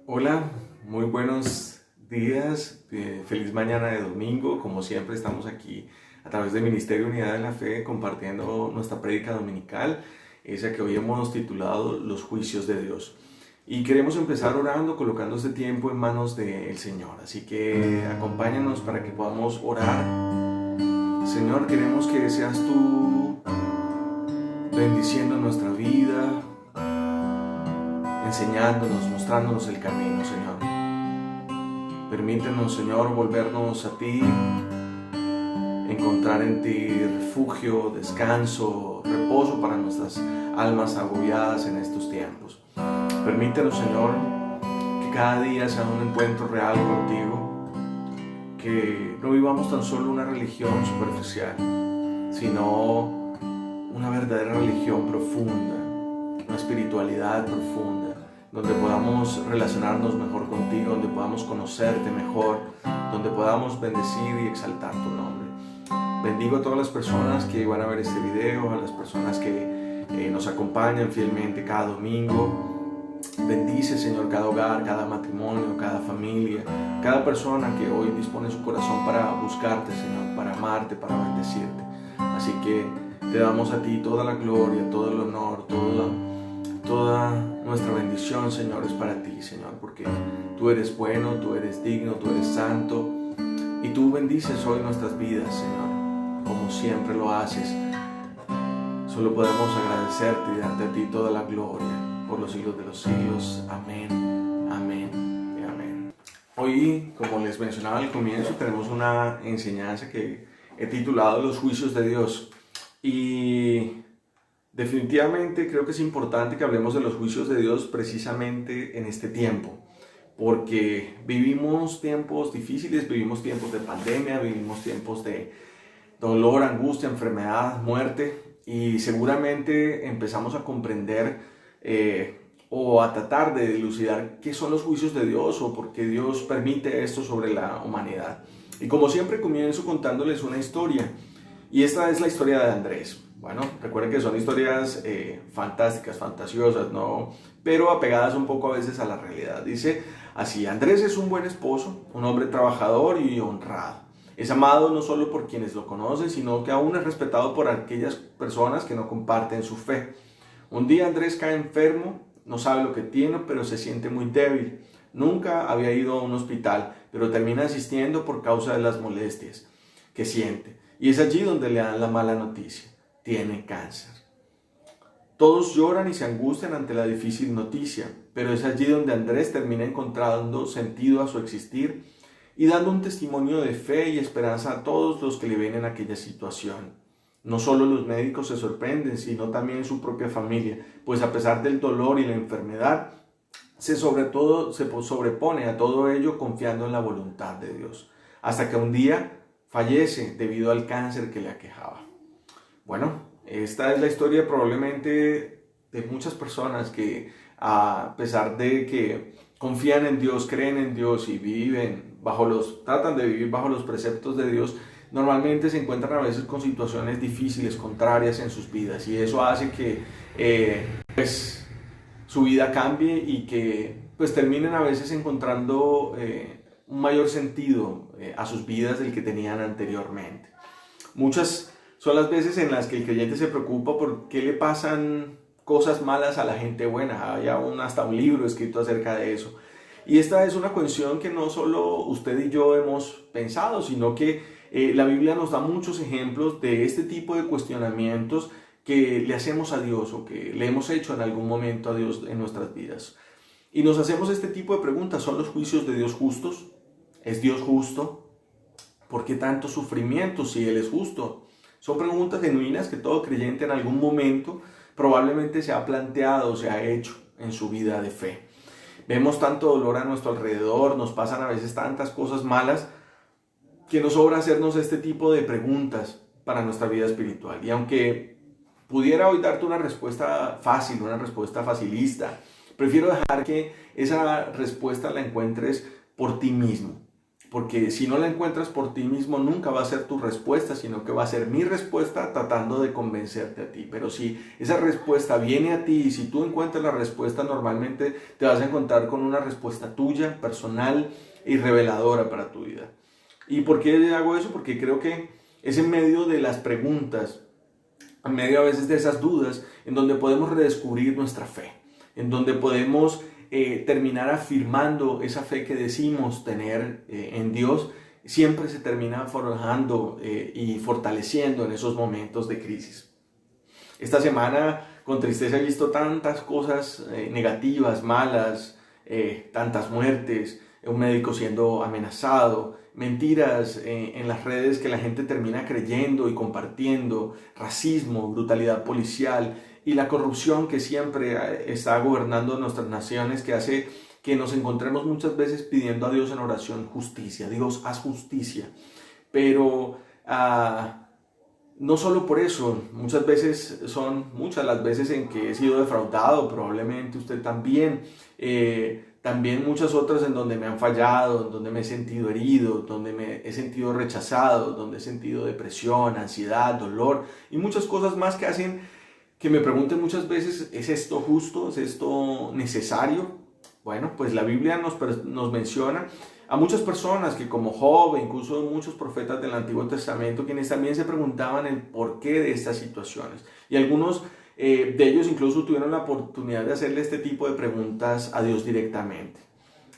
Hola, muy buenos días, feliz mañana de domingo. Como siempre estamos aquí a través del Ministerio Unidad de la Fe compartiendo nuestra prédica dominical, esa que hoy hemos titulado Los Juicios de Dios. Y queremos empezar orando, colocando este tiempo en manos del Señor. Así que acompáñanos para que podamos orar. Señor, queremos que seas tú bendiciendo nuestra vida, enseñándonos, mostrándonos el camino, Señor. Permítenos, Señor, volvernos a ti, encontrar en ti refugio, descanso, reposo para nuestras almas agobiadas en estos tiempos. Permítenos, Señor, que cada día sea un encuentro real contigo, que no vivamos tan solo una religión superficial, sino una verdadera religión profunda, una espiritualidad profunda, donde podamos relacionarnos mejor contigo, donde podamos conocerte mejor, donde podamos bendecir y exaltar tu nombre. Bendigo a todas las personas que van a ver este video, a las personas que nos acompañan fielmente cada domingo. Bendice, Señor, cada hogar, cada matrimonio, cada familia, cada persona que hoy dispone su corazón para buscarte, Señor, para amarte, para bendecirte. Así que te damos a ti toda la gloria, todo el honor, toda nuestra bendición, Señor, es para ti, Señor, porque tú eres bueno, tú eres digno, tú eres santo y tú bendices hoy nuestras vidas, Señor, como siempre lo haces. Solo podemos agradecerte y darte a ti toda la gloria por los siglos de los siglos. Amén, amén y amén. Hoy, como les mencionaba al comienzo, tenemos una enseñanza que he titulado Los Juicios de Dios. Y definitivamente creo que es importante que hablemos de los juicios de Dios precisamente en este tiempo, porque vivimos tiempos difíciles, vivimos tiempos de pandemia, vivimos tiempos de dolor, angustia, enfermedad, muerte, y seguramente empezamos a comprender o a tratar de dilucidar qué son los juicios de Dios o por qué Dios permite esto sobre la humanidad. Y como siempre comienzo contándoles una historia, y esta es la historia de Andrés. Bueno, recuerden que son historias fantásticas, fantasiosas, ¿no? Pero apegadas un poco a veces a la realidad. Dice así: Andrés es un buen esposo, un hombre trabajador y honrado. Es amado no solo por quienes lo conocen, sino que aún es respetado por aquellas personas que no comparten su fe. Un día Andrés cae enfermo, no sabe lo que tiene, pero se siente muy débil. Nunca había ido a un hospital, pero termina asistiendo por causa de las molestias que siente. Y es allí donde le dan la mala noticia: tiene cáncer. Todos lloran y se angustian ante la difícil noticia, pero es allí donde Andrés termina encontrando sentido a su existir y dando un testimonio de fe y esperanza a todos los que le ven en aquella situación. No solo los médicos se sorprenden, sino también su propia familia, pues a pesar del dolor y la enfermedad, se sobrepone a todo ello confiando en la voluntad de Dios, hasta que un día fallece debido al cáncer que le aquejaba. Bueno, esta es la historia probablemente de muchas personas que, a pesar de que confían en Dios, creen en Dios y tratan de vivir bajo los preceptos de Dios, normalmente se encuentran a veces con situaciones difíciles, contrarias en sus vidas, y eso hace que su vida cambie y que pues terminen a veces encontrando un mayor sentido a sus vidas del que tenían anteriormente. Muchas son las veces en las que el creyente se preocupa por qué le pasan cosas malas a la gente buena. Hay hasta un libro escrito acerca de eso. Y esta es una cuestión que no solo usted y yo hemos pensado, sino que la Biblia nos da muchos ejemplos de este tipo de cuestionamientos que le hacemos a Dios o que le hemos hecho en algún momento a Dios en nuestras vidas. Y nos hacemos este tipo de preguntas: ¿son los juicios de Dios justos? ¿Es Dios justo? ¿Por qué tanto sufrimiento si Él es justo? Son preguntas genuinas que todo creyente en algún momento probablemente se ha planteado o se ha hecho en su vida de fe. Vemos tanto dolor a nuestro alrededor, nos pasan a veces tantas cosas malas que nos sobra hacernos este tipo de preguntas para nuestra vida espiritual. Y aunque pudiera hoy darte una respuesta fácil, una respuesta facilista, prefiero dejar que esa respuesta la encuentres por ti mismo. porque si no la encuentras por ti mismo, nunca va a ser tu respuesta, sino que va a ser mi respuesta tratando de convencerte a ti. Pero si esa respuesta viene a ti y si tú encuentras la respuesta, normalmente te vas a encontrar con una respuesta tuya, personal y reveladora para tu vida. ¿Y por qué hago eso? Porque creo que es en medio de las preguntas, en medio a veces de esas dudas, en donde podemos redescubrir nuestra fe, en donde podemos terminar afirmando esa fe que decimos tener en Dios. Siempre se termina forjando y fortaleciendo en esos momentos de crisis. Esta semana con tristeza he visto tantas cosas negativas, malas, tantas muertes, un médico siendo amenazado, mentiras en las redes que la gente termina creyendo y compartiendo, racismo, brutalidad policial y la corrupción que siempre está gobernando nuestras naciones, que hace que nos encontremos muchas veces pidiendo a Dios en oración justicia. Dios, haz justicia. Pero no solo por eso, muchas las veces en que he sido defraudado, probablemente usted también, también muchas otras en donde me han fallado, en donde me he sentido herido, donde me he sentido rechazado, donde he sentido depresión, ansiedad, dolor y muchas cosas más que hacen que me pregunten muchas veces, ¿es esto justo? ¿Es esto necesario? Bueno, pues la Biblia nos menciona a muchas personas que como Job e incluso muchos profetas del Antiguo Testamento, quienes también se preguntaban el porqué de estas situaciones. Y algunos de ellos incluso tuvieron la oportunidad de hacerle este tipo de preguntas a Dios directamente.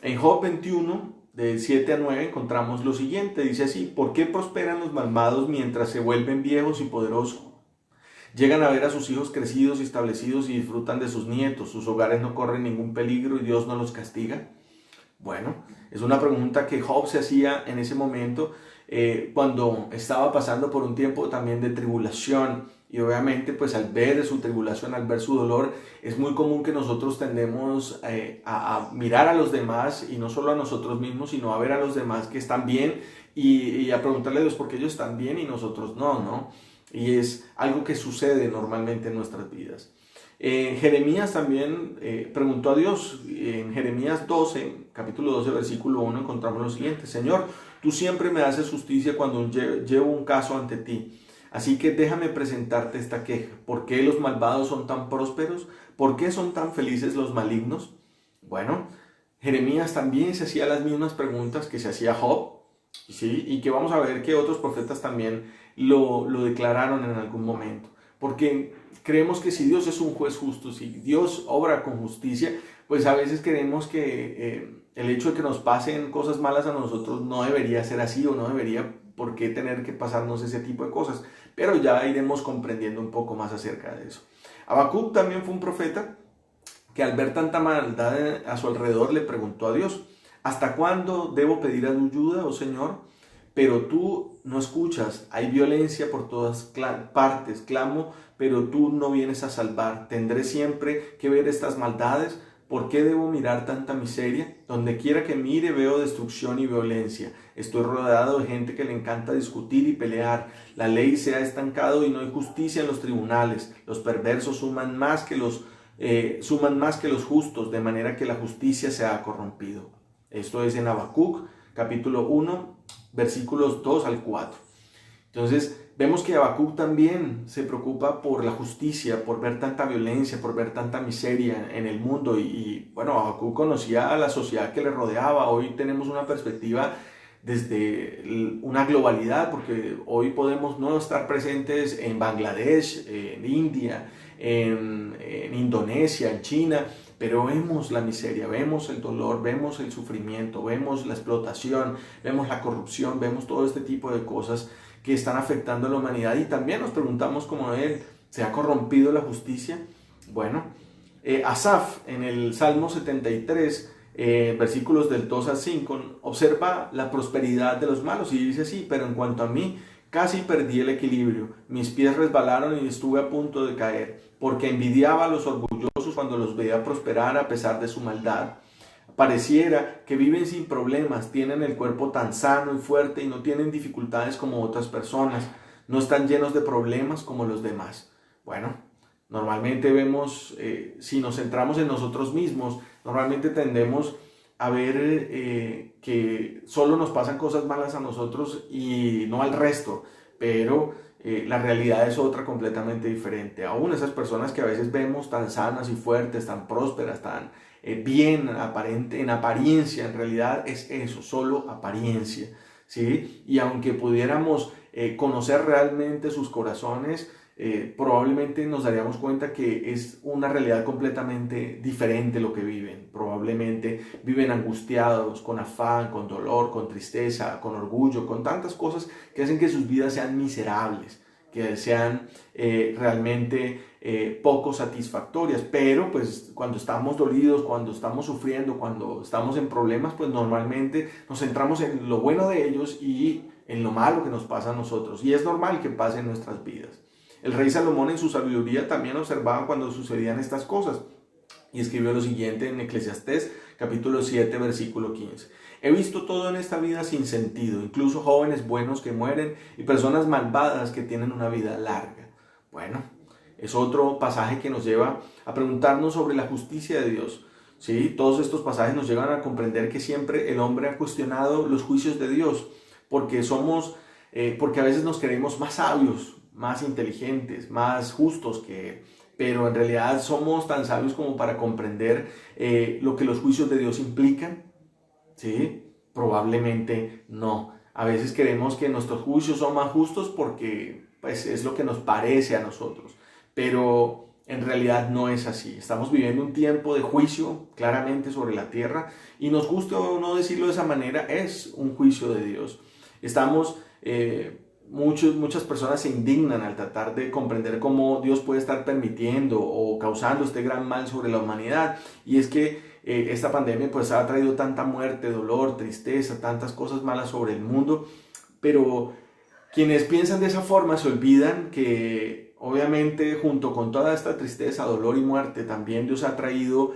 En Job 21, del 7 a 9, encontramos lo siguiente. Dice así: ¿por qué prosperan los malvados mientras se vuelven viejos y poderosos? Llegan a ver a sus hijos crecidos y establecidos y disfrutan de sus nietos. Sus hogares no corren ningún peligro y Dios no los castiga. Bueno, es una pregunta que Job se hacía en ese momento cuando estaba pasando por un tiempo también de tribulación. Y obviamente pues al ver su tribulación, al ver su dolor, es muy común que nosotros tendemos a mirar a los demás y no solo a nosotros mismos, sino a ver a los demás que están bien y a preguntarle a Dios por qué ellos están bien y nosotros no. Y es algo que sucede normalmente en nuestras vidas. Jeremías también preguntó a Dios. En Jeremías 12, capítulo 12, versículo 1, encontramos lo siguiente: Señor, tú siempre me haces justicia cuando llevo un caso ante ti. Así que déjame presentarte esta queja. ¿Por qué los malvados son tan prósperos? ¿Por qué son tan felices los malignos? Bueno, Jeremías también se hacía las mismas preguntas que se hacía Job, ¿sí? Y que vamos a ver que otros profetas también lo declararon en algún momento. Porque creemos que si Dios es un juez justo, si Dios obra con justicia, pues a veces creemos que el hecho de que nos pasen cosas malas a nosotros no debería ser así, o no debería por qué tener que pasarnos ese tipo de cosas. Pero ya iremos comprendiendo un poco más acerca de eso. Habacuc también fue un profeta que al ver tanta maldad a su alrededor le preguntó a Dios: ¿hasta cuándo debo pedir ayuda, oh Señor? Pero tú no escuchas, hay violencia por todas partes, clamo, pero tú no vienes a salvar. ¿Tendré siempre que ver estas maldades? ¿Por qué debo mirar tanta miseria? Donde quiera que mire veo destrucción y violencia. Estoy rodeado de gente que le encanta discutir y pelear. La ley se ha estancado y no hay justicia en los tribunales. Los perversos suman más que los justos, de manera que la justicia se ha corrompido. Esto es en Habacuc, capítulo 1, versículos 2 al 4. Entonces vemos que Habacuc también se preocupa por la justicia, por ver tanta violencia, por ver tanta miseria en el mundo. Y bueno, Habacuc conocía a la sociedad que le rodeaba. Hoy tenemos una perspectiva desde una globalidad, porque hoy podemos no estar presentes en Bangladesh, en India, en Indonesia, en China, pero vemos la miseria, vemos el dolor, vemos el sufrimiento, vemos la explotación, vemos la corrupción, vemos todo este tipo de cosas que están afectando a la humanidad. Y también nos preguntamos cómo ¿se ha corrompido la justicia? Bueno, Asaf en el Salmo 73, versículos del 2 al 5, observa la prosperidad de los malos y dice así: pero en cuanto a mí, casi perdí el equilibrio, mis pies resbalaron y estuve a punto de caer, porque envidiaba a los orgullosos cuando los veía prosperar a pesar de su maldad. Pareciera que viven sin problemas, tienen el cuerpo tan sano y fuerte y no tienen dificultades como otras personas, no están llenos de problemas como los demás. Bueno, normalmente vemos, si nos centramos en nosotros mismos, normalmente tendemos a ver que solo nos pasan cosas malas a nosotros y no al resto, pero la realidad es otra completamente diferente. Aún esas personas que a veces vemos tan sanas y fuertes, tan prósperas, tan bien en apariencia, en realidad es eso, solo apariencia, ¿sí? Y aunque pudiéramos conocer realmente sus corazones, probablemente nos daríamos cuenta que es una realidad completamente diferente lo que viven. Probablemente viven angustiados, con afán, con dolor, con tristeza, con orgullo, con tantas cosas que hacen que sus vidas sean miserables, que sean realmente poco satisfactorias. Pero pues cuando estamos dolidos, cuando estamos sufriendo, cuando estamos en problemas, pues normalmente nos centramos en lo bueno de ellos y en lo malo que nos pasa a nosotros. Y es normal que pase en nuestras vidas. El rey Salomón en su sabiduría también observaba cuando sucedían estas cosas y escribió lo siguiente en Eclesiastés capítulo 7 versículo 15. He visto todo en esta vida sin sentido, incluso jóvenes buenos que mueren y personas malvadas que tienen una vida larga. Bueno, es otro pasaje que nos lleva a preguntarnos sobre la justicia de Dios. ¿Sí? Todos estos pasajes nos llevan a comprender que siempre el hombre ha cuestionado los juicios de Dios porque porque a veces nos creemos más sabios, más inteligentes, más justos que Él, pero en realidad somos tan sabios como para comprender lo que los juicios de Dios implican, ¿sí? Probablemente no. A veces creemos que nuestros juicios son más justos porque pues, es lo que nos parece a nosotros, pero en realidad no es así. Estamos viviendo un tiempo de juicio claramente sobre la tierra y nos gusta o no decirlo de esa manera, es un juicio de Dios. Muchas personas se indignan al tratar de comprender cómo Dios puede estar permitiendo o causando este gran mal sobre la humanidad. Y es que esta pandemia pues ha traído tanta muerte, dolor, tristeza, tantas cosas malas sobre el mundo. Pero quienes piensan de esa forma se olvidan que obviamente junto con toda esta tristeza, dolor y muerte también Dios ha traído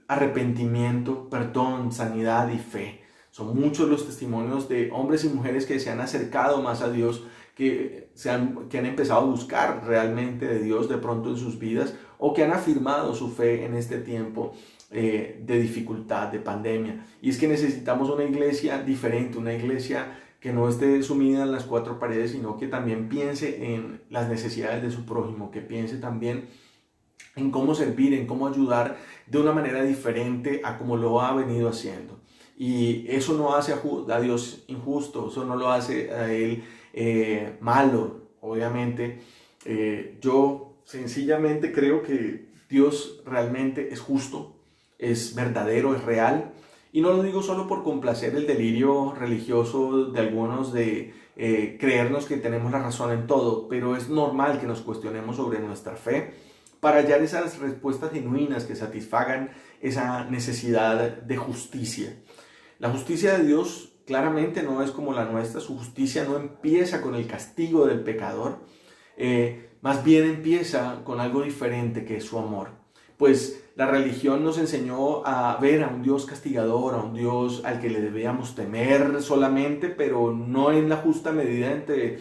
arrepentimiento, perdón, sanidad y fe. Son muchos los testimonios de hombres y mujeres que se han acercado más a Dios, que han empezado a buscar realmente de Dios de pronto en sus vidas o que han afirmado su fe en este tiempo de dificultad, de pandemia. Y es que necesitamos una iglesia diferente, una iglesia que no esté sumida en las cuatro paredes, sino que también piense en las necesidades de su prójimo, que piense también en cómo servir, en cómo ayudar de una manera diferente a como lo ha venido haciendo. Y eso no hace a Dios injusto, eso no lo hace a Él malo. Obviamente, yo sencillamente creo que Dios realmente es justo, es verdadero, es real. Y no lo digo solo por complacer el delirio religioso de algunos de creernos que tenemos la razón en todo, pero es normal que nos cuestionemos sobre nuestra fe para hallar esas respuestas genuinas que satisfagan esa necesidad de justicia. La justicia de Dios claramente no es como la nuestra. Su justicia no empieza con el castigo del pecador, más bien empieza con algo diferente, que es su amor. Pues la religión nos enseñó a ver a un Dios castigador, a un Dios al que le debíamos temer solamente, pero no en la justa medida entre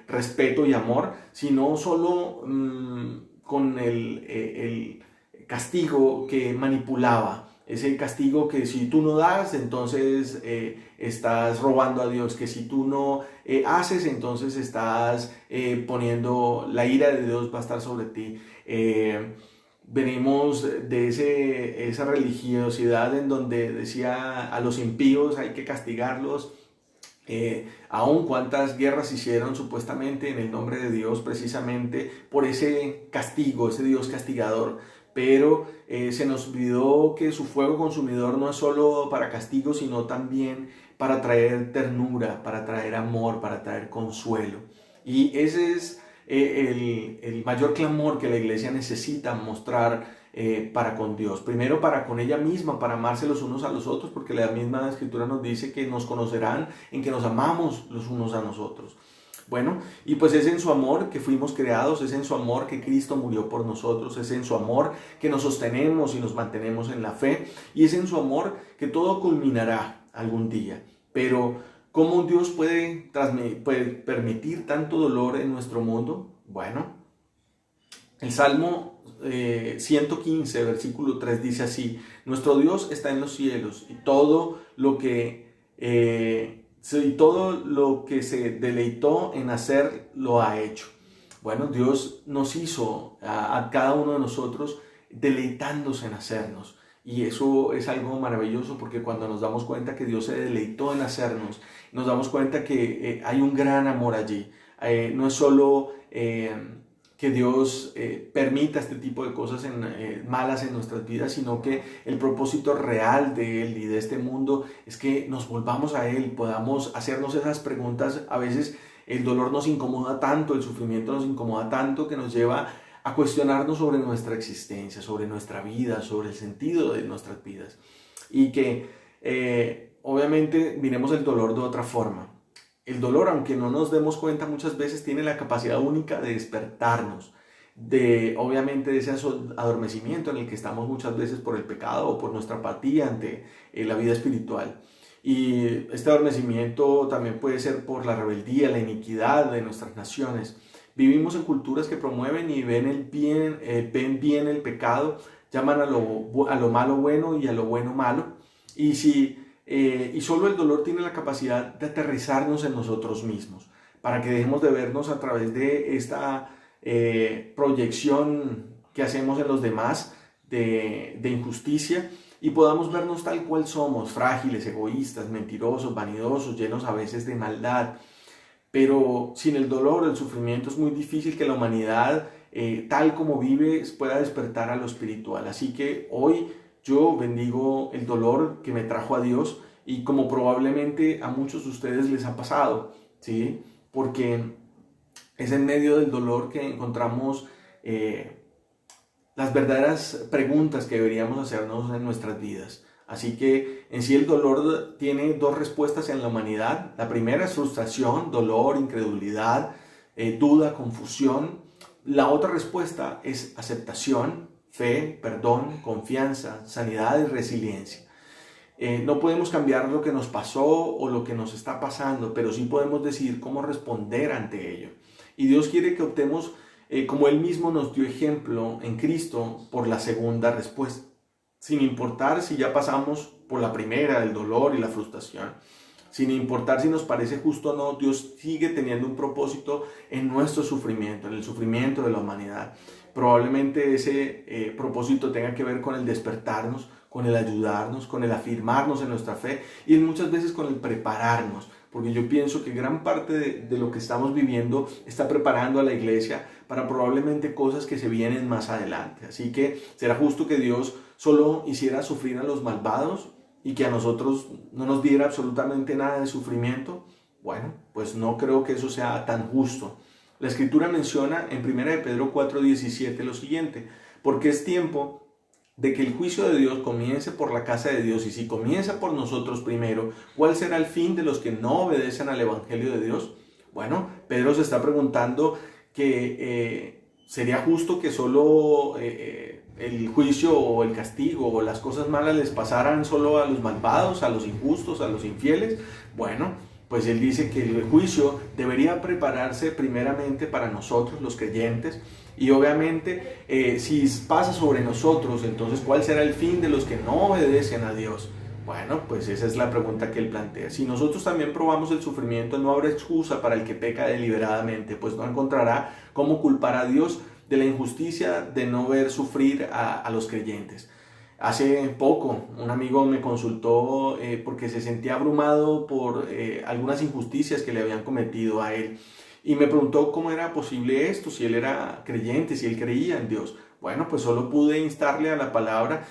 respeto y amor, sino solo con el castigo que manipulaba. Ese castigo que si tú no das, entonces estás robando a Dios, que si tú no haces, entonces estás poniendo, la ira de Dios va a estar sobre ti. Venimos de esa religiosidad en donde decía a los impíos hay que castigarlos, aun cuántas guerras hicieron supuestamente en el nombre de Dios precisamente por ese castigo, ese Dios castigador. Pero se nos olvidó que su fuego consumidor no es solo para castigo, sino también para traer ternura, para traer amor, para traer consuelo. Y ese es el mayor clamor que la iglesia necesita mostrar para con Dios. Primero para con ella misma, para amarse los unos a los otros, porque la misma Escritura nos dice que nos conocerán en que nos amamos los unos a nosotros. Bueno, y pues es en su amor que fuimos creados, es en su amor que Cristo murió por nosotros, es en su amor que nos sostenemos y nos mantenemos en la fe, y es en su amor que todo culminará algún día. Pero, ¿cómo un Dios puede permitir tanto dolor en nuestro mundo? Bueno, el Salmo 115, versículo 3 dice así: nuestro Dios está en los cielos y todo lo que se deleitó en hacer lo ha hecho. Bueno, Dios nos hizo a cada uno de nosotros deleitándose en hacernos. Y eso es algo maravilloso, porque cuando nos damos cuenta que Dios se deleitó en hacernos, nos damos cuenta que hay un gran amor allí. No es solo que Dios permita este tipo de cosas malas en nuestras vidas, sino que el propósito real de Él y de este mundo es que nos volvamos a Él, podamos hacernos esas preguntas. A veces el dolor nos incomoda tanto, el sufrimiento nos incomoda tanto, que nos lleva a cuestionarnos sobre nuestra existencia, sobre nuestra vida, sobre el sentido de nuestras vidas. Y que obviamente miremos el dolor de otra forma. El dolor, aunque no nos demos cuenta, muchas veces tiene la capacidad única de despertarnos, obviamente de ese adormecimiento en el que estamos muchas veces por el pecado o por nuestra apatía ante la vida espiritual. Y este adormecimiento también puede ser por la rebeldía, la iniquidad de nuestras naciones. Vivimos en culturas que promueven y ven bien el pecado, llaman a lo malo bueno y a lo bueno malo. Y solo el dolor tiene la capacidad de aterrizarnos en nosotros mismos, para que dejemos de vernos a través de esta proyección que hacemos en los demás de injusticia, y podamos vernos tal cual somos: frágiles, egoístas, mentirosos, vanidosos, llenos a veces de maldad. Pero sin el dolor, el sufrimiento, es muy difícil que la humanidad, tal como vive, pueda despertar a lo espiritual. Así que hoy yo bendigo el dolor que me trajo a Dios, y como probablemente a muchos de ustedes les ha pasado, ¿sí? Porque es en medio del dolor que encontramos las verdaderas preguntas que deberíamos hacernos en nuestras vidas. Así que en sí el dolor tiene dos respuestas en la humanidad. La primera es frustración, dolor, incredulidad, duda, confusión. La otra respuesta es aceptación, fe, perdón, confianza, sanidad y resiliencia. No podemos cambiar lo que nos pasó o lo que nos está pasando, pero sí podemos decidir cómo responder ante ello. Y Dios quiere que optemos, como Él mismo nos dio ejemplo en Cristo, por la segunda respuesta, sin importar si ya pasamos por la primera, el dolor y la frustración. Sin importar si nos parece justo o no, Dios sigue teniendo un propósito en nuestro sufrimiento, en el sufrimiento de la humanidad. Probablemente ese propósito tenga que ver con el despertarnos, con el ayudarnos, con el afirmarnos en nuestra fe, y muchas veces con el prepararnos, porque yo pienso que gran parte de lo que estamos viviendo está preparando a la iglesia para probablemente cosas que se vienen más adelante. Así que será justo que Dios solo hiciera sufrir a los malvados y que a nosotros no nos diera absolutamente nada de sufrimiento. Bueno, pues no creo que eso sea tan justo. La Escritura menciona en 1 Pedro 4:17 lo siguiente: porque es tiempo de que el juicio de Dios comience por la casa de Dios, y si comienza por nosotros primero, ¿cuál será el fin de los que no obedecen al Evangelio de Dios? Bueno, Pedro se está preguntando que sería justo que solo el juicio o el castigo o las cosas malas les pasaran solo a los malvados, a los injustos, a los infieles. Bueno, pues él dice que el juicio debería prepararse primeramente para nosotros, los creyentes, y obviamente si pasa sobre nosotros, entonces ¿cuál será el fin de los que no obedecen a Dios? Bueno, pues esa es la pregunta que él plantea. Si nosotros también probamos el sufrimiento, no habrá excusa para el que peca deliberadamente, pues no encontrará cómo culpar a Dios de la injusticia de no ver sufrir a los creyentes. Hace poco un amigo me consultó porque se sentía abrumado por algunas injusticias que le habían cometido a él, y me preguntó cómo era posible esto, si él era creyente, si él creía en Dios. Bueno, pues solo pude instarle a la palabra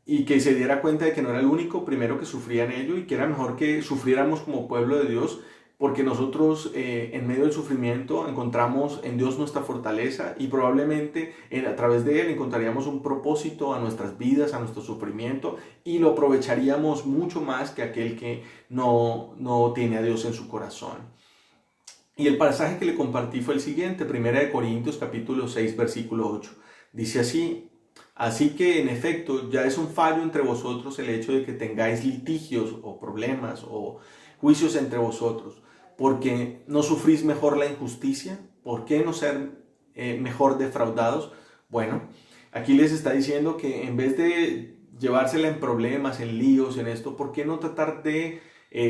y que se diera cuenta de que no era el único primero que sufría en ello, y que era mejor que sufriéramos como pueblo de Dios, porque nosotros en medio del sufrimiento encontramos en Dios nuestra fortaleza, y probablemente a través de Él encontraríamos un propósito a nuestras vidas, a nuestro sufrimiento, y lo aprovecharíamos mucho más que aquel que no tiene a Dios en su corazón. Y el pasaje que le compartí fue el siguiente: 1 Corintios capítulo 6 versículo 8. Dice así: así que en efecto ya es un fallo entre vosotros el hecho de que tengáis litigios o problemas o juicios entre vosotros, porque no sufrís mejor la injusticia. ¿Por qué no ser mejor defraudados. Bueno, aquí les está diciendo que en vez de llevársela en problemas, en líos, en esto, ¿por qué no tratar de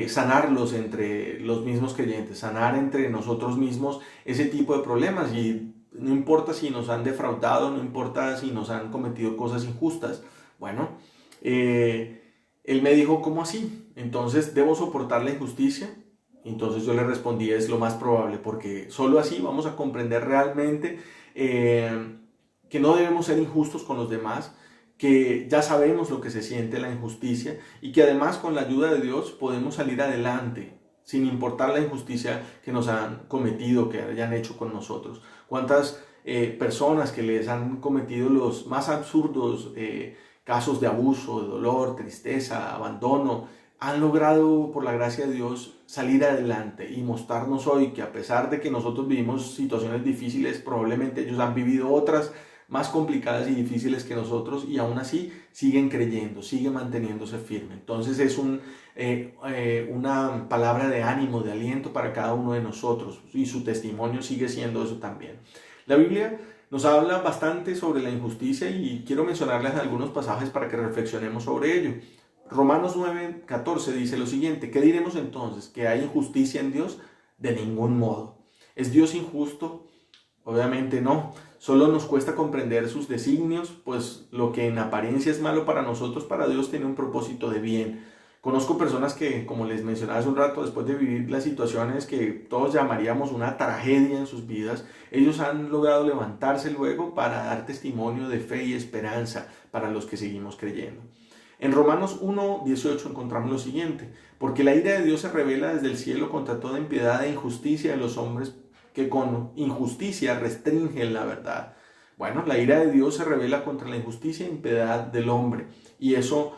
sanarlos entre los mismos creyentes, sanar entre nosotros mismos ese tipo de problemas? Y no importa si nos han defraudado, no importa si nos han cometido cosas injustas. Bueno, él me dijo, ¿cómo así? Entonces, ¿debo soportar la injusticia? Entonces yo le respondí, es lo más probable, porque solo así vamos a comprender realmente que no debemos ser injustos con los demás, que ya sabemos lo que se siente la injusticia y que además con la ayuda de Dios podemos salir adelante sin importar la injusticia que nos han cometido, que hayan hecho con nosotros. ¿Cuántas personas que les han cometido los más absurdos casos de abuso, de dolor, tristeza, abandono, han logrado por la gracia de Dios salir adelante y mostrarnos hoy que a pesar de que nosotros vivimos situaciones difíciles, probablemente ellos han vivido otras más complicadas y difíciles que nosotros y aún así siguen creyendo, siguen manteniéndose firmes. Entonces es una palabra de ánimo, de aliento para cada uno de nosotros y su testimonio sigue siendo eso también. La Biblia nos habla bastante sobre la injusticia y quiero mencionarles algunos pasajes para que reflexionemos sobre ello. Romanos 9:14 dice lo siguiente: ¿qué diremos entonces? ¿Que hay injusticia en Dios? De ningún modo. ¿Es Dios injusto? Obviamente no. Solo nos cuesta comprender sus designios, pues lo que en apariencia es malo para nosotros, para Dios tiene un propósito de bien. Conozco personas que, como les mencionaba hace un rato, después de vivir las situaciones que todos llamaríamos una tragedia en sus vidas, ellos han logrado levantarse luego para dar testimonio de fe y esperanza para los que seguimos creyendo. En Romanos 1:18 encontramos lo siguiente: porque la ira de Dios se revela desde el cielo contra toda impiedad e injusticia de los hombres que con injusticia restringen la verdad. Bueno, la ira de Dios se revela contra la injusticia e impiedad del hombre. Y eso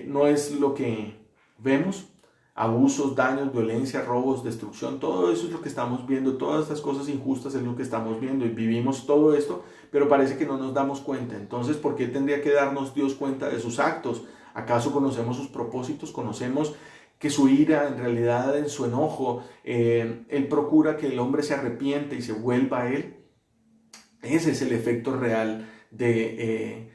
no es lo que vemos. Abusos, daños, violencia, robos, destrucción, todo eso es lo que estamos viendo. Todas estas cosas injustas es lo que estamos viendo y vivimos todo esto, pero parece que no nos damos cuenta. Entonces, ¿por qué tendría que darnos Dios cuenta de sus actos? ¿Acaso conocemos sus propósitos? ¿Conocemos que su ira, en realidad, en su enojo, Él procura que el hombre se arrepiente y se vuelva a Él? Ese es el efecto real de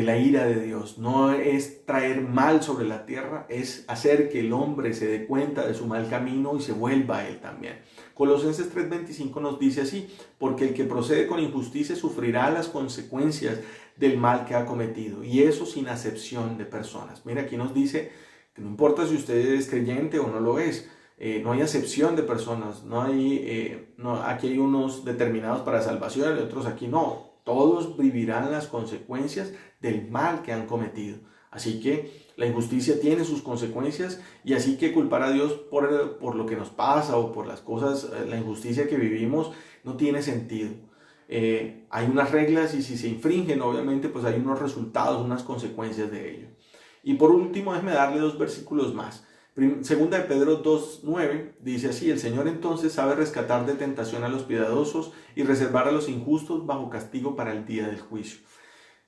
la ira de Dios. No es traer mal sobre la tierra, es hacer que el hombre se dé cuenta de su mal camino y se vuelva a Él también. Colosenses 3:25 nos dice así: porque el que procede con injusticia sufrirá las consecuencias del mal que ha cometido, y eso sin acepción de personas. Mira, aquí nos dice que no importa si usted es creyente o no lo es, no hay acepción de personas, aquí hay unos determinados para salvación y otros aquí no. Todos vivirán las consecuencias del mal que han cometido. Así que la injusticia tiene sus consecuencias y así que culpar a Dios por lo que nos pasa o por las cosas, la injusticia que vivimos, no tiene sentido. Hay unas reglas y si se infringen, obviamente, pues hay unos resultados, unas consecuencias de ello. Y por último, déjeme darle 2 versículos más. Segunda de Pedro 2:9 dice así: el Señor entonces sabe rescatar de tentación a los piadosos y reservar a los injustos bajo castigo para el día del juicio.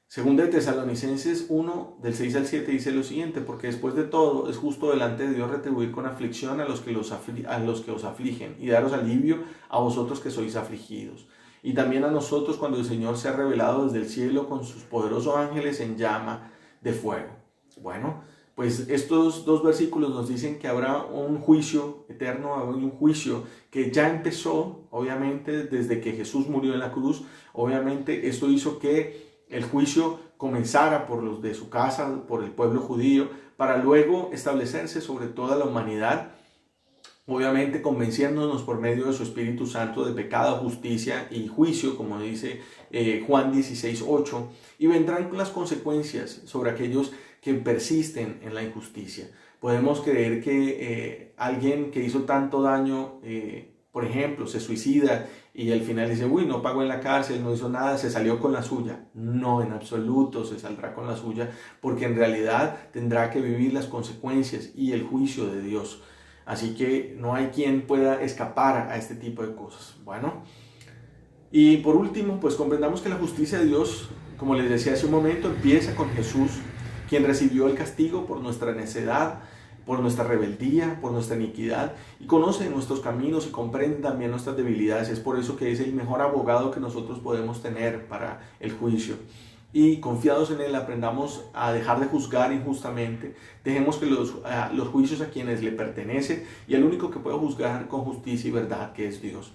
Segunda de Tesalonicenses 1, del 6 al 7 dice lo siguiente: porque después de todo es justo delante de Dios retribuir con aflicción a los que os afligen y daros alivio a vosotros que sois afligidos. Y también a nosotros cuando el Señor se ha revelado desde el cielo con sus poderosos ángeles en llama de fuego. Bueno, pues estos 2 versículos nos dicen que habrá un juicio eterno, habrá un juicio que ya empezó, obviamente, desde que Jesús murió en la cruz. Obviamente esto hizo que el juicio comenzara por los de su casa, por el pueblo judío, para luego establecerse sobre toda la humanidad, obviamente convenciéndonos por medio de su Espíritu Santo de pecado, justicia y juicio, como dice Juan 16:8, y vendrán las consecuencias sobre aquellos que persisten en la injusticia. Podemos creer que alguien que hizo tanto daño, por ejemplo, se suicida y al final dice: uy, no pagó en la cárcel, no hizo nada, se salió con la suya. No, en absoluto se saldrá con la suya, porque en realidad tendrá que vivir las consecuencias y el juicio de Dios. Así que no hay quien pueda escapar a este tipo de cosas. Bueno, y por último, pues comprendamos que la justicia de Dios, como les decía hace un momento, empieza con Jesús, quien recibió el castigo por nuestra necedad por nuestra rebeldía, por nuestra iniquidad, y conoce nuestros caminos y comprende también nuestras debilidades. Es por eso que es el mejor abogado que nosotros podemos tener para el juicio. Y confiados en Él aprendamos a dejar de juzgar injustamente, dejemos que los juicios a quienes le pertenecen y al único que puede juzgar con justicia y verdad, que es Dios.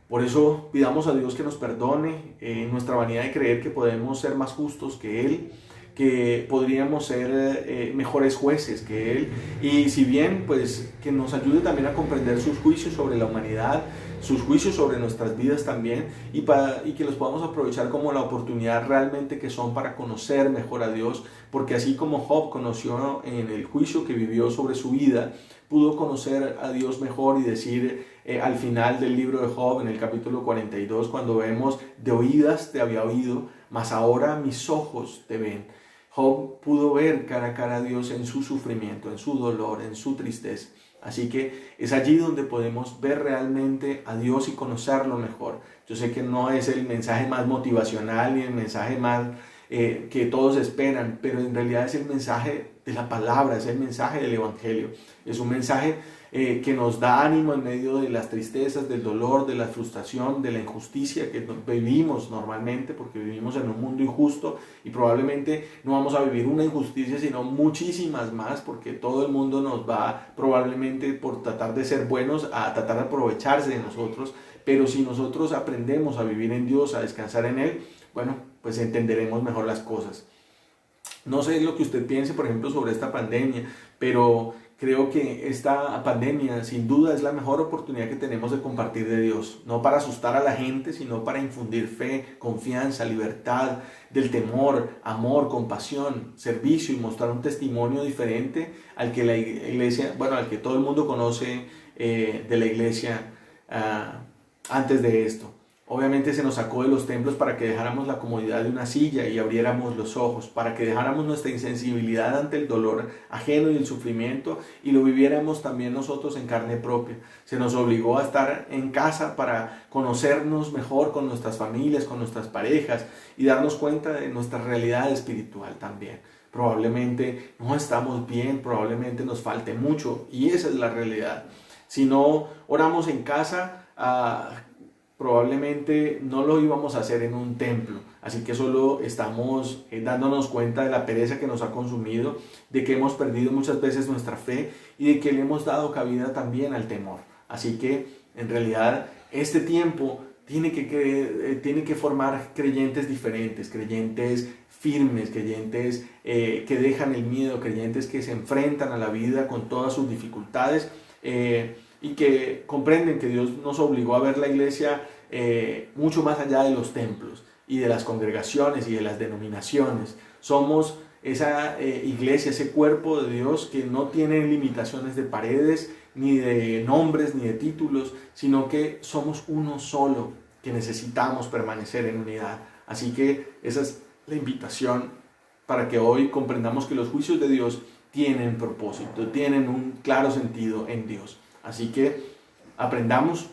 Por eso pidamos a Dios que nos perdone nuestra vanidad de creer que podemos ser más justos que Él, que podríamos ser mejores jueces que Él, y si bien pues que nos ayude también a comprender sus juicios sobre la humanidad, sus juicios sobre nuestras vidas también, y que los podamos aprovechar como la oportunidad realmente que son para conocer mejor a Dios, porque así como Job conoció en el juicio que vivió sobre su vida, pudo conocer a Dios mejor y decir al final del libro de Job, en el capítulo 42, cuando vemos: de oídas te había oído, mas ahora mis ojos te ven. Job pudo ver cara a cara a Dios en su sufrimiento, en su dolor, en su tristeza. Así que es allí donde podemos ver realmente a Dios y conocerlo mejor. Yo sé que no es el mensaje más motivacional ni el mensaje más que todos esperan, pero en realidad es el mensaje de la palabra, es el mensaje del Evangelio. Es un mensaje que nos da ánimo en medio de las tristezas, del dolor, de la frustración, de la injusticia que vivimos normalmente, porque vivimos en un mundo injusto y probablemente no vamos a vivir una injusticia, sino muchísimas más, porque todo el mundo nos va probablemente, por tratar de ser buenos, a tratar de aprovecharse de nosotros. Pero si nosotros aprendemos a vivir en Dios, a descansar en Él, bueno, pues entenderemos mejor las cosas. No sé lo que usted piense, por ejemplo, sobre esta pandemia, pero creo que esta pandemia sin duda es la mejor oportunidad que tenemos de compartir de Dios, no para asustar a la gente, sino para infundir fe, confianza, libertad, del temor, amor, compasión, servicio, y mostrar un testimonio diferente al que la iglesia, bueno, al que todo el mundo conoce de la iglesia antes de esto. Obviamente se nos sacó de los templos para que dejáramos la comodidad de una silla y abriéramos los ojos, para que dejáramos nuestra insensibilidad ante el dolor ajeno y el sufrimiento y lo viviéramos también nosotros en carne propia. Se nos obligó a estar en casa para conocernos mejor con nuestras familias, con nuestras parejas y darnos cuenta de nuestra realidad espiritual también. Probablemente no estamos bien, probablemente nos falte mucho, y esa es la realidad. Si no oramos en casa, probablemente no lo íbamos a hacer en un templo. Así que solo estamos dándonos cuenta de la pereza que nos ha consumido, de que hemos perdido muchas veces nuestra fe y de que le hemos dado cabida también al temor. Así que en realidad este tiempo tiene que formar creyentes diferentes, creyentes firmes, creyentes que dejan el miedo, creyentes que se enfrentan a la vida con todas sus dificultades, y que comprenden que Dios nos obligó a ver la iglesia mucho más allá de los templos y de las congregaciones y de las denominaciones. Somos esa iglesia, ese cuerpo de Dios que no tiene limitaciones de paredes, ni de nombres, ni de títulos, sino que somos uno solo, que necesitamos permanecer en unidad. Así que esa es la invitación para que hoy comprendamos que los juicios de Dios tienen propósito, tienen un claro sentido en Dios. Así que aprendamos,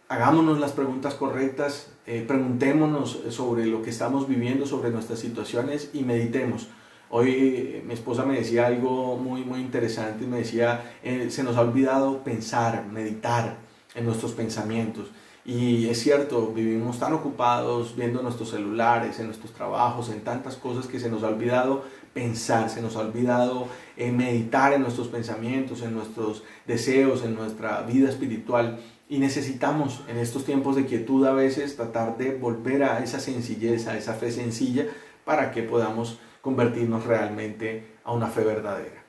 hagámonos las preguntas correctas, preguntémonos sobre lo que estamos viviendo, sobre nuestras situaciones, y meditemos. Hoy mi esposa me decía algo muy interesante, me decía, se nos ha olvidado pensar, meditar en nuestros pensamientos. Y es cierto, vivimos tan ocupados viendo nuestros celulares, en nuestros trabajos, en tantas cosas, que se nos ha olvidado pensar, se nos ha olvidado meditar en nuestros pensamientos, en nuestros deseos, en nuestra vida espiritual. Y necesitamos en estos tiempos de quietud a veces tratar de volver a esa sencillez, a esa fe sencilla, para que podamos convertirnos realmente a una fe verdadera.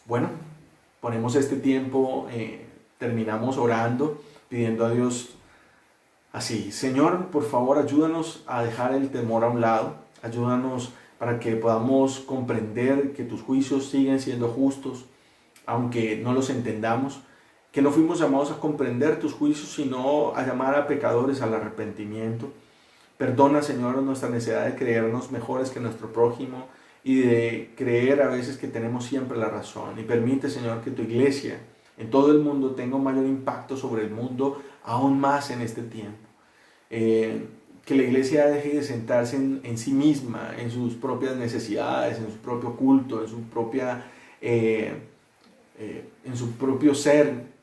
Bueno, ponemos este tiempo, terminamos orando, pidiendo a Dios así: Señor, por favor, ayúdanos a dejar el temor a un lado, ayúdanos para que podamos comprender que tus juicios siguen siendo justos, aunque no los entendamos, que no fuimos llamados a comprender tus juicios, sino a llamar a pecadores al arrepentimiento. Perdona, Señor, nuestra necesidad de creernos mejores que nuestro prójimo y de creer a veces que tenemos siempre la razón. Y permite, Señor, que tu iglesia en todo el mundo tenga un mayor impacto sobre el mundo, aún más en este tiempo. que la iglesia deje de sentarse en sí misma, en sus propias necesidades, en su propio culto, en su propio ser,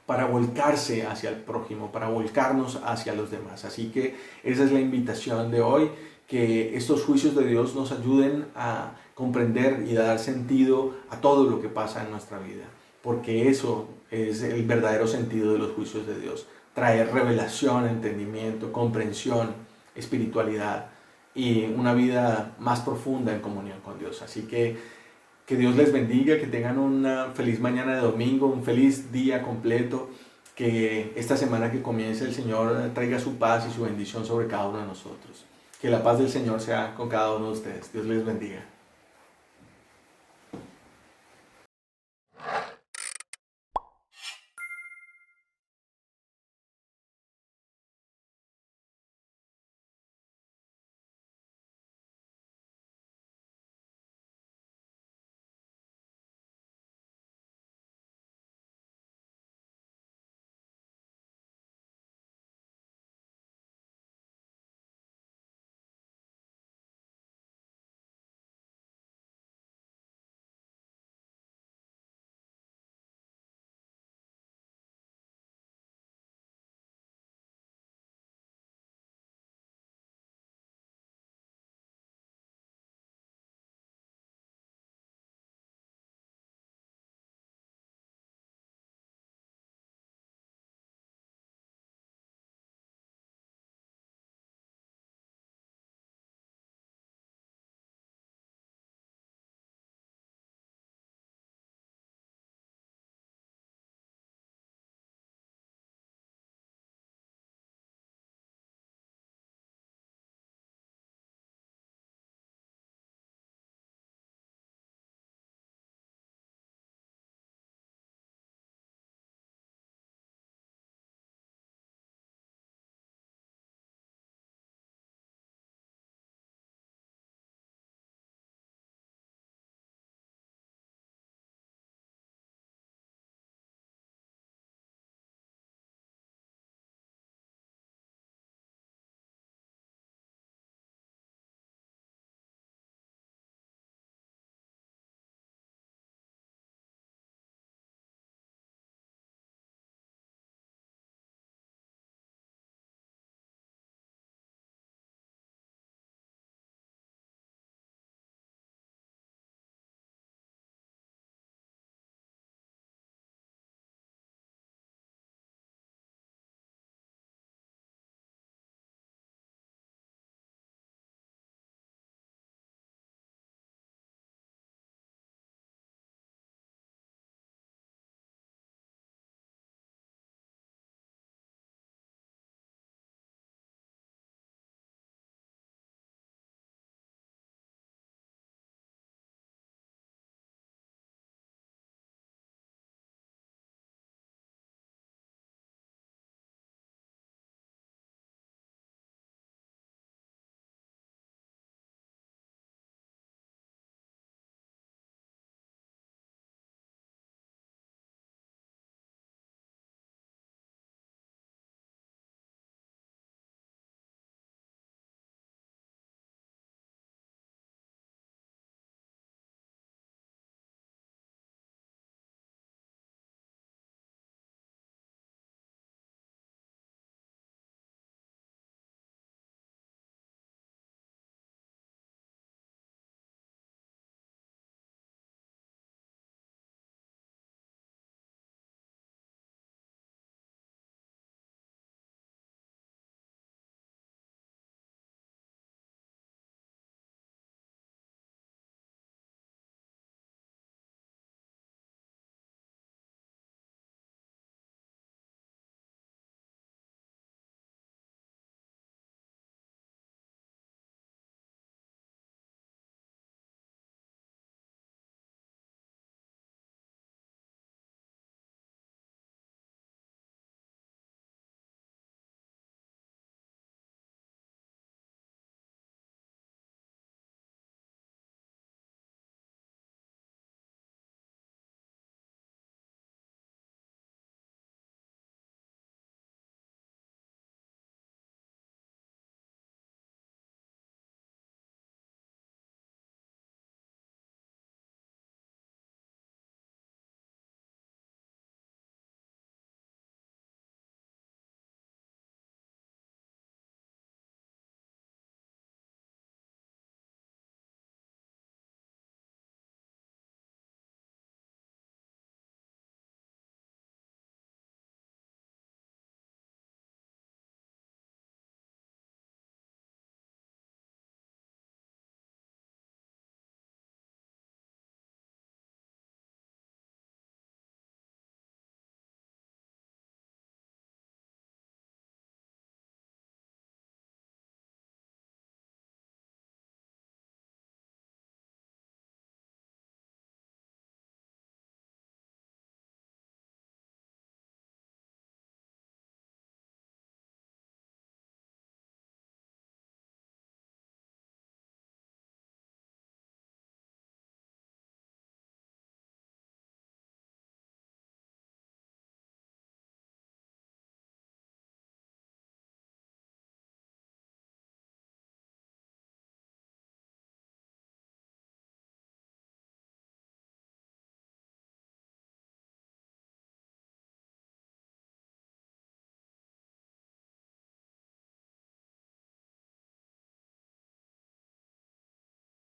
para volcarse hacia el prójimo, para volcarnos hacia los demás. Así que esa es la invitación de hoy, que estos juicios de Dios nos ayuden a comprender y a dar sentido a todo lo que pasa en nuestra vida, porque eso es el verdadero sentido de los juicios de Dios: traer revelación, entendimiento, comprensión, espiritualidad y una vida más profunda en comunión con Dios. Así que Dios les bendiga, que tengan una feliz mañana de domingo, un feliz día completo, que esta semana que comience el Señor traiga su paz y su bendición sobre cada uno de nosotros. Que la paz del Señor sea con cada uno de ustedes. Dios les bendiga.